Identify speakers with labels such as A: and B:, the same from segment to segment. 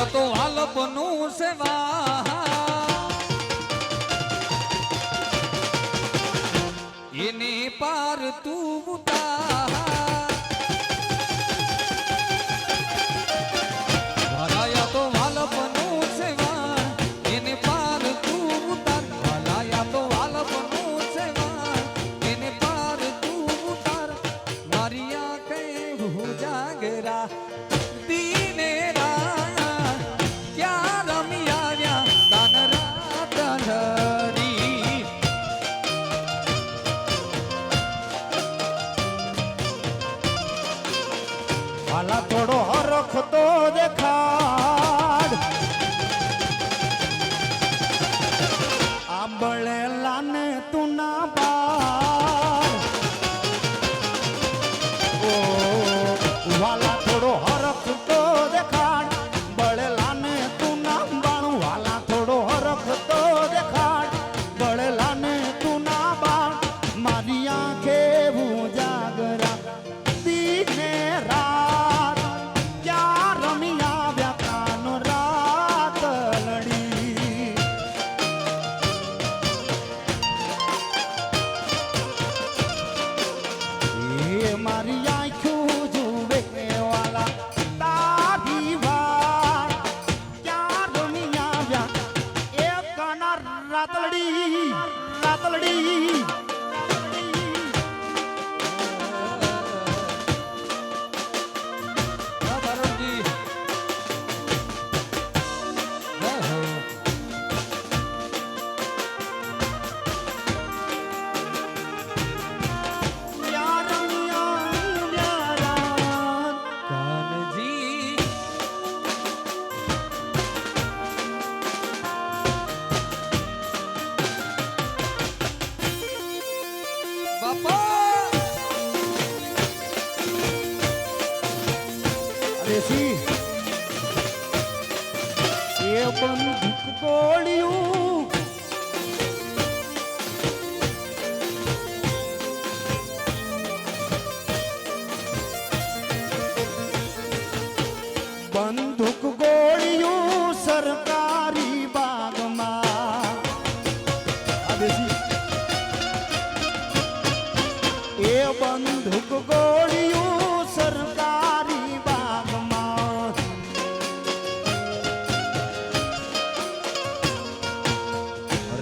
A: તો વાલપનું સેવા એની પાર તું ઉતાર ભરાયા તો વાલપનું સેવા એને પાર તું ઉતાર ભરાયા તો વાલપનું સેવા એને પાર તું ઉતાર મારી આંખે હું જાગરા દીને
B: વાલા થોડો હરખ તો દેખાડ આંબળેલા ને તું ના બાર ઓ વાલા થોડો હરખ તો દેખાડ બળેલા ને તું ના બાણું વાલા થોડો હરખ તો દેખાડ બળેલા ને તું ના બાણ મારી આંખે હું જાગરા દીને રાત મારી આંખું જુએ વાલા તારી વાત ક્યાં રમી આવ્યા એ કાના રાતલડી રાતલડી એ બંદૂક ગોળ્યું બંદૂક ગોળ્યું સરકારી બાગમાં એ બંદૂક ગોળ્યું સરકારી બાગમાં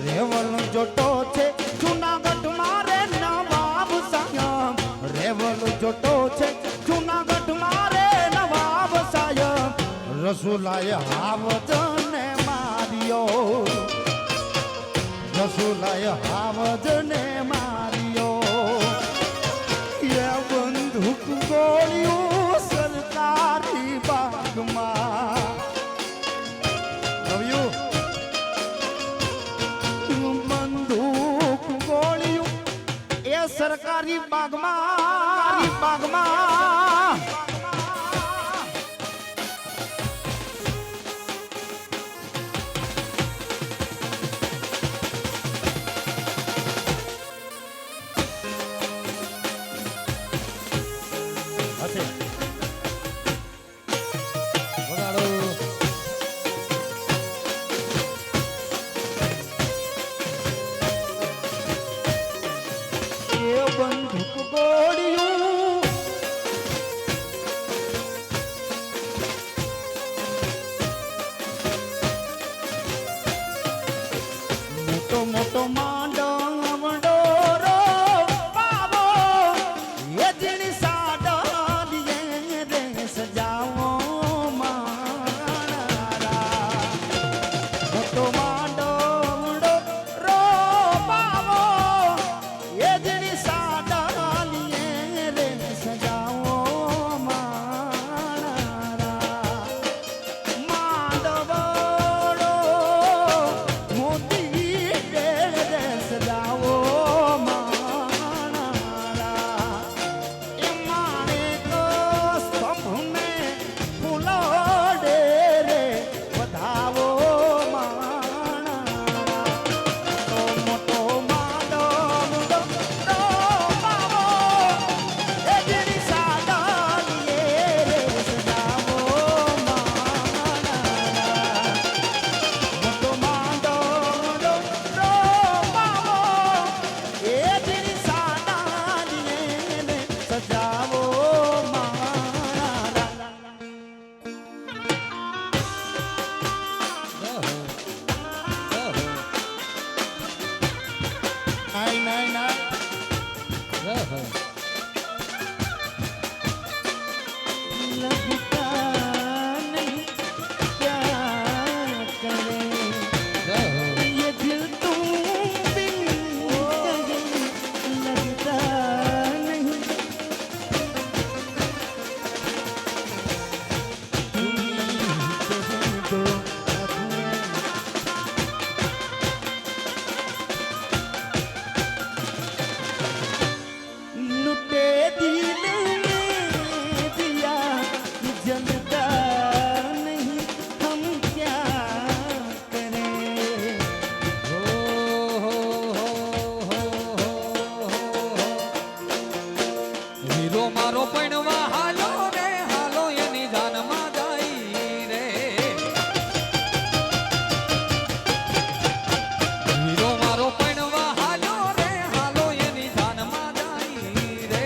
B: રેવલ જોટો છે જુનાગઢ મારે નવાબ સાયમ રેવલ જોટો છે જુનાગઢ મારે નવાબ સાયમ રસુલાએ હાવજને માર્યો રસુલાએ હાવજને માર્યો એ બંદૂક ગોળ્યું સરકારી બાગમાં બંદૂક ગોળ્યું એ સરકારી બાગમાં બાગમાં બંદૂક ગોળ્યું મોટો મોટો માંડો રો બાબો એ જીણી સાડાલીએ રે સજાવો મારા મોટો માંડો રો બાબો એ જીણી સાડાલીએ लगता नहीं क्या करे
A: જય હો
B: ये दिल तुम बिन कहे लगता नहीं तुम कह दो लुटे दिल में दिया जलता नहीं हम क्या करें
A: હો હો હો હો વીરો મારો પૈણવા હાલો રે હાલો એની જાનમાં જાય રે વીરો મારો પૈણવા હાલો રે હાલો એની જાનમાં જાય રે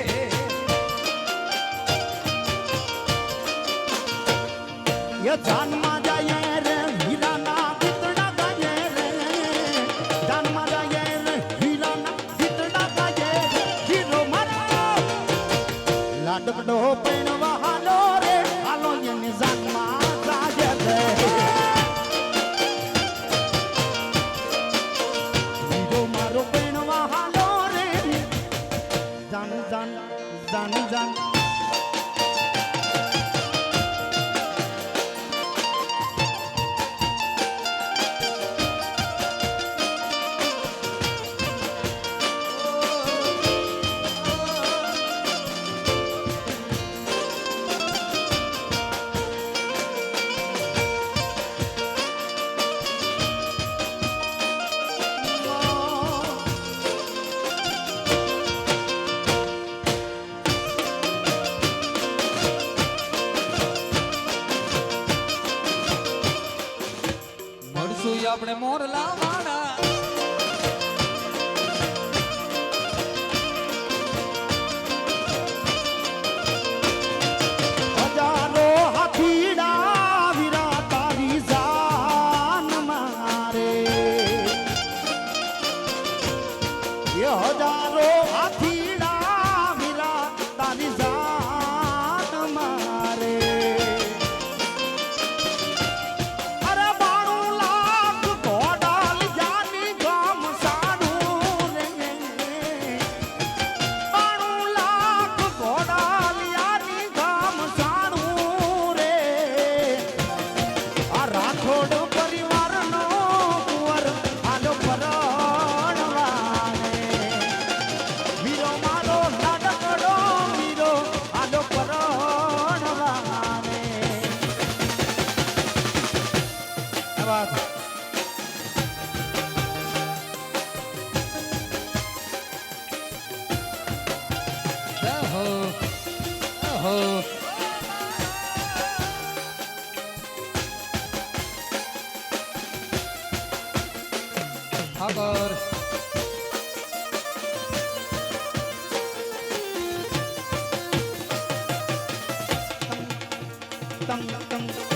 B: ये जान मा जाए रे हीरा ना कितना गाये रे जान मा जाए रे हीरा ना कितना गाये रे हीरो मारो लाडकड़ो पहनवा हालो रे हालो ये जान मा जाए रे हीरो मारो पहनवा हालो रे जान जान जान जान
A: મળશું આપણે મોરલા વાળા
B: હજારો હાથીડા વીરા તારી જાન મારે એ હજારો હાથીડા વીરા તારી જાન મારે અરે 92 લાખ ઘોડા લીધાની ગામ સાડું રે 92 લાખ ઘોડા લીધાની ગામ સાડું રે આ રાઠોડ પરિવારનો કુંવર આલો પરણવાને વીરો મારો લાડકડો વીરો આલો પરણવાને આ વાત
A: જય હો જય હો ઠાકર
B: તંગ તંગ